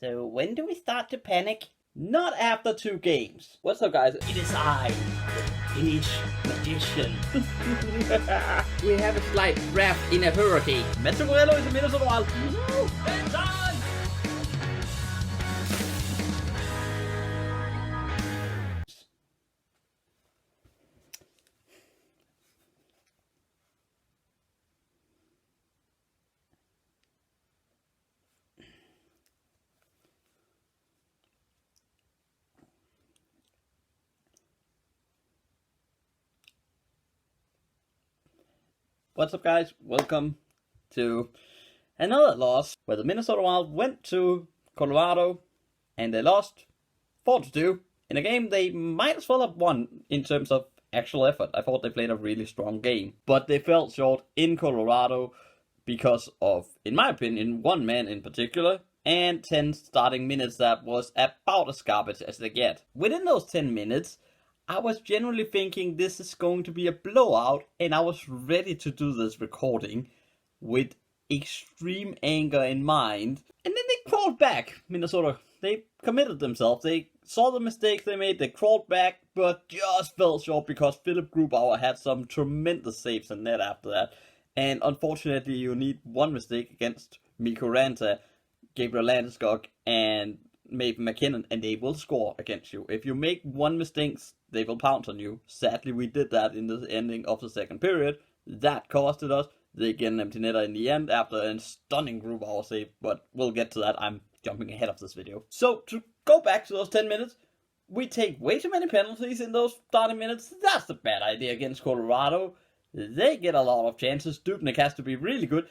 So when do we start to panic? Not after 2 games. What's up, guys? It is I, the Peach Magician. We have a slight draft in a hurricane. Metro Morello is a Minnesota Wild. No, bedtime! What's up, guys? Welcome to another loss where the Minnesota Wild went to Colorado and they lost 4-2 in a game they might as well have won in terms of actual effort. I thought they played a really strong game, but they fell short in Colorado because of, in my opinion, one man in particular and 10 starting minutes that was about as garbage as they get. Within those 10 minutes, I was generally thinking this is going to be a blowout, and I was ready to do this recording with extreme anger in mind. And then they crawled back, Minnesota. They committed themselves. They saw the mistakes they made. They crawled back, but just fell short because Philip Grubauer had some tremendous saves in net after that. And unfortunately, you need one mistake against Mikko Ranta, Gabriel Landeskog, and Maeve McKinnon, and they will score against you. If you make one mistake, they will pounce on you. Sadly, we did that in the ending of the second period. That costed us. They get an empty netter in the end after a stunning Grubauer save, but we'll get to that. I'm jumping ahead of this video. So, to go back to those 10 minutes, we take way too many penalties in those starting minutes. That's a bad idea against Colorado. They get a lot of chances. Dubnyk has to be really good.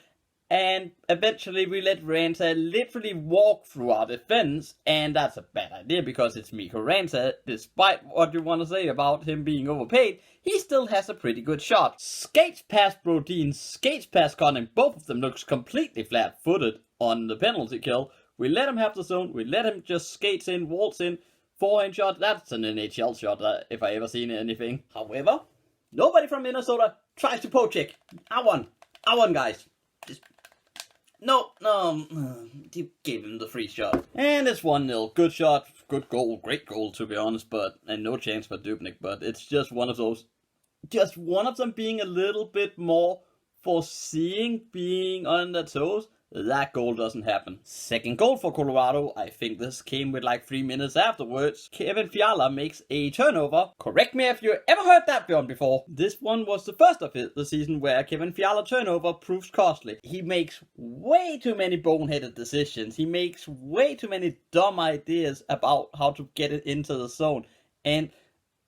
And eventually we let Ranta literally walk through our defense, and that's a bad idea because it's Mikko Ranta. Despite what you want to say about him being overpaid, he still has a pretty good shot. Skates past Brodin, skates past Conning, both of them looks completely flat-footed on the penalty kill. We let him have the zone, we let him just skate in, waltz in, forehand shot. That's an NHL shot if I ever seen anything. However, nobody from Minnesota tries to poke check. I won, guys. No, you gave him the free shot. And it's 1-0. Good shot, good goal, great goal to be honest, and no chance for Dubnyk, but it's just one of those, just one of them being a little bit more foreseeing, being on their toes. That goal doesn't happen. Second goal for Colorado. I think this came with like 3 minutes afterwards. Kevin Fiala makes a turnover. Correct me if you ever heard that one before. This one was the first of the season where Kevin Fiala turnover proves costly. He makes way too many boneheaded decisions. He makes way too many dumb ideas about how to get it into the zone. And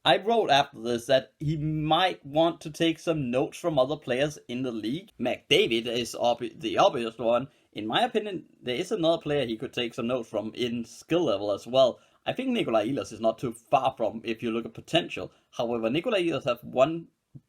I wrote after this that he might want to take some notes from other players in the league. McDavid is the obvious one. In my opinion, there is another player he could take some notes from in skill level as well. I think Nikolai Ehlers is not too far from if you look at potential. However, Nikolai Ehlers has one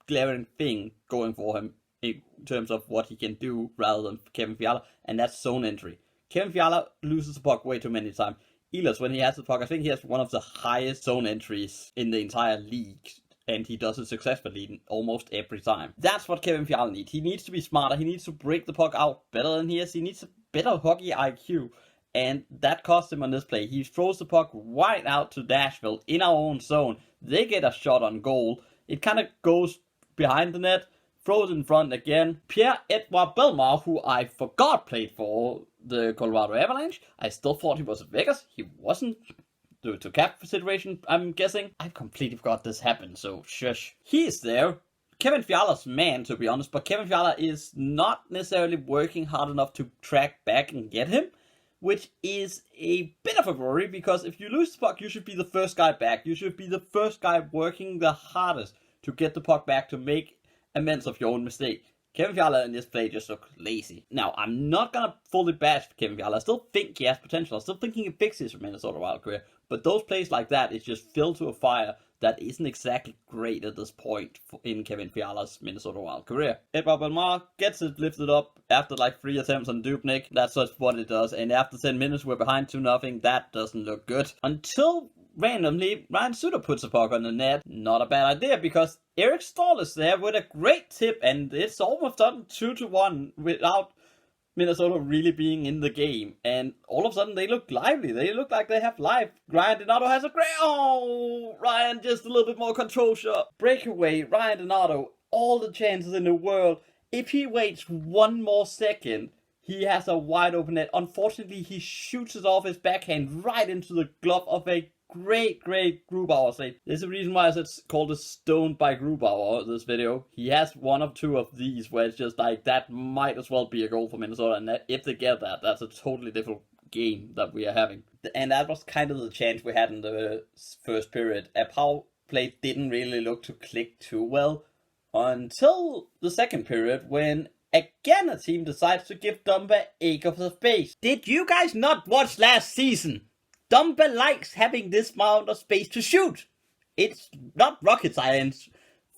glaring thing going for him in terms of what he can do rather than Kevin Fiala, and that's zone entry. Kevin Fiala loses the puck way too many times. Ehlers, when he has the puck, I think he has one of the highest zone entries in the entire league, and he does it successfully almost every time. That's what Kevin Fiala needs. He needs to be smarter. He needs to break the puck out better than he is. He needs a better hockey IQ, and that cost him on this play. He throws the puck right out to Nashville in our own zone. They get a shot on goal. It kind of goes behind the net, throws in front again. Pierre-Edouard Bellemare, who I forgot played for the Colorado Avalanche. I still thought he was at Vegas. He wasn't, due to cap situation, I'm guessing. I completely forgot this happened, so shush. He is there. Kevin Fiala's man, to be honest, but Kevin Fiala is not necessarily working hard enough to track back and get him, which is a bit of a worry, because if you lose the puck, you should be the first guy back. You should be the first guy working the hardest to get the puck back, to make amends of your own mistake. Kevin Fiala in this play just looked lazy. Now, I'm not going to fully bash Kevin Fiala. I still think he has potential. I still think he can fix his Minnesota Wild career. But those plays like that is just filled to a fire that isn't exactly great at this point in Kevin Fiala's Minnesota Wild career. Edouard Bellemare gets it lifted up after like 3 attempts on Dubnyk. That's just what it does. And after 10 minutes, we're behind 2-0. That doesn't look good. Until randomly, Ryan Suter puts a puck on the net. Not a bad idea, because Eric Staal is there with a great tip, and it's almost done 2-1 without Minnesota really being in the game, and all of a sudden they look lively. They look like they have life. Ryan Donato has a great... Oh, Ryan just a little bit more control shot. Breakaway, Ryan Donato, all the chances in the world. If he waits one more second, he has a wide open net. Unfortunately, he shoots it off his backhand right into the glove of a great Grubauer save. There's a reason why it's called a stoned by Grubauer, this video. He has one of two of these where it's just like, that might as well be a goal for Minnesota. And that, if they get that, that's a totally different game that we are having. And that was kind of the chance we had in the first period. A power play didn't really look to click too well until the second period, when again a team decides to give Dumba acres of space. Did you guys not watch last season? Dumba likes having this amount of space to shoot. It's not rocket science.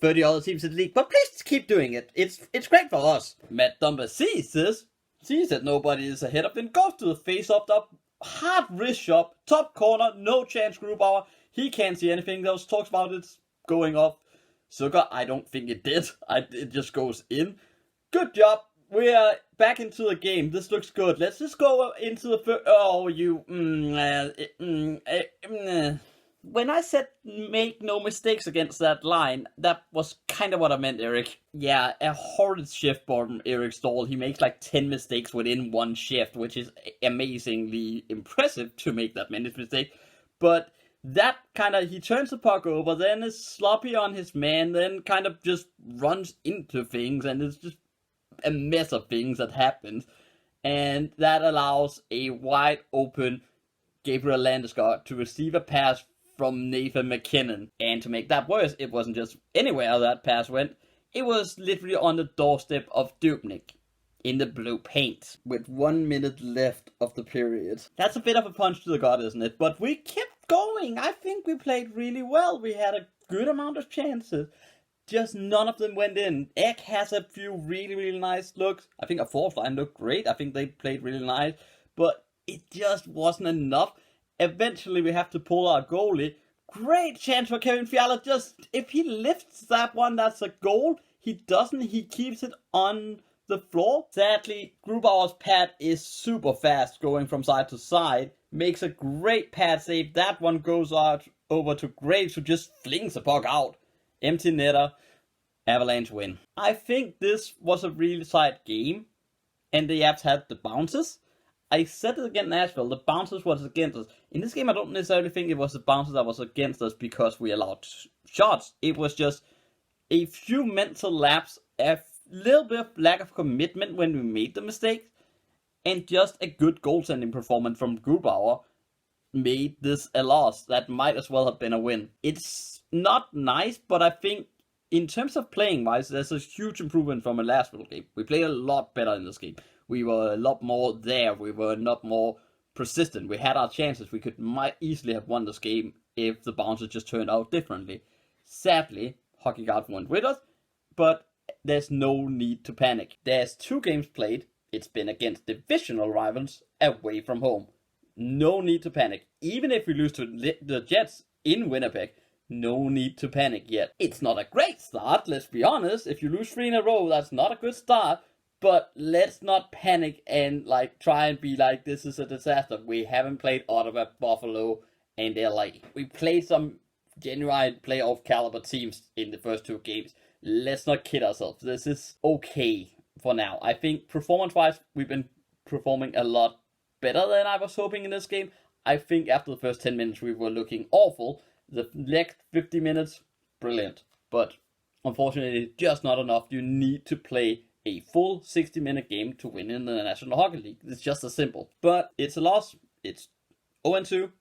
30 other teams in the league, but please keep doing it. It's great for us. Matt Dumba sees this, sees that nobody is ahead of him, goes to the face-up, hard wrist shot, top corner, no chance Grubauer. He can't see anything. There was talks about it going off. Sugar, I don't think it did. It just goes in. Good job. We are back into the game. This looks good. Let's just go into the first... Oh, you... When I said make no mistakes against that line, that was kind of what I meant, Eric. Yeah, a horrid shift from Eric Stahl. He makes like 10 mistakes within one shift, which is amazingly impressive to make that many mistakes. But that kind of... He turns the puck over, then is sloppy on his man, then kind of just runs into things, and it's just a mess of things that happens, and that allows a wide open Gabriel Landeskog to receive a pass from Nathan McKinnon. And to make that worse, it wasn't just anywhere that pass went, it was literally on the doorstep of Dubnyk in the blue paint with 1 minute left of the period. That's a bit of a punch to the gut, isn't it? But we kept going. I think we played really well. We had a good amount of chances. Just none of them went in. Ek has a few really nice looks. I think our fourth line looked great. I think they played really nice. But it just wasn't enough. Eventually we have to pull our goalie. Great chance for Kevin Fiala. Just, if he lifts that one, that's a goal. He doesn't. He keeps it on the floor. Sadly, Grubauer's pad is super fast going from side to side. Makes a great pad save. That one goes out over to Graves, who just flings the puck out. Empty netter, Avalanche win. I think this was a really tight game, and the Avs had the bounces. I said it against Nashville, the bounces was against us. In this game, I don't necessarily think it was the bounces that was against us because we allowed shots. It was just a few mental lapses, a little bit of lack of commitment when we made the mistakes, and just a good goaltending performance from Grubauer made this a loss that might as well have been a win. It's not nice, but I think in terms of playing wise, there's a huge improvement from the last game. We played a lot better in this game. We were a lot more there. We were a lot more persistent. We had our chances. We might easily have won this game if the bounces just turned out differently. Sadly, Hockey God went with us, but there's no need to panic. There's 2 games played. It's been against divisional rivals away from home. No need to panic. Even if we lose to the Jets in Winnipeg, no need to panic yet. It's not a great start, let's be honest. If you lose 3 in a row, that's not a good start. But let's not panic and try and be like, this is a disaster. We haven't played Ottawa, Buffalo, and LA. We played some genuine playoff caliber teams in the first 2 games. Let's not kid ourselves. This is okay for now. I think performance-wise, we've been performing a lot better than I was hoping in this game. I think after the first 10 minutes, we were looking awful. The next 50 minutes, brilliant. But unfortunately, just not enough. You need to play a full 60-minute game to win in the National Hockey League. It's just as simple. But it's a loss. It's 0-2.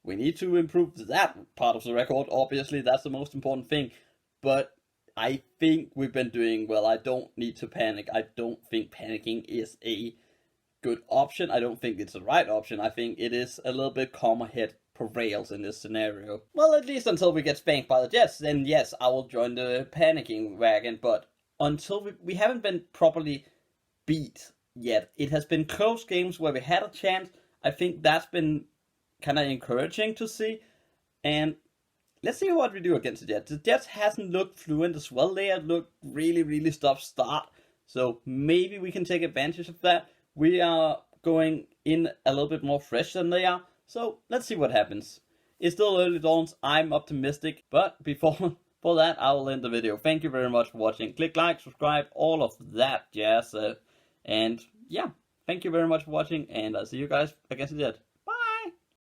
We need to improve that part of the record. Obviously, that's the most important thing. But I think we've been doing well. I don't need to panic. I don't think panicking is a good option. I don't think it's the right option. I think it is a little bit calmer head prevails in this scenario. Well, at least until we get spanked by the Jets, then yes, I will join the panicking wagon. But until we haven't been properly beat yet. It has been close games where we had a chance. I think that's been kind of encouraging to see. And let's see what we do against the Jets. The Jets hasn't looked fluent as well. They have looked really stop-start. So maybe we can take advantage of that. we are going in a little bit more fresh than they are. So let's see what happens. It's still early dawns. I'm optimistic, but before that, I will end the video. Thank you very much for watching. Click like, subscribe, all of that jazz. And yeah, thank you very much for watching, and I'll see you guys against the dead.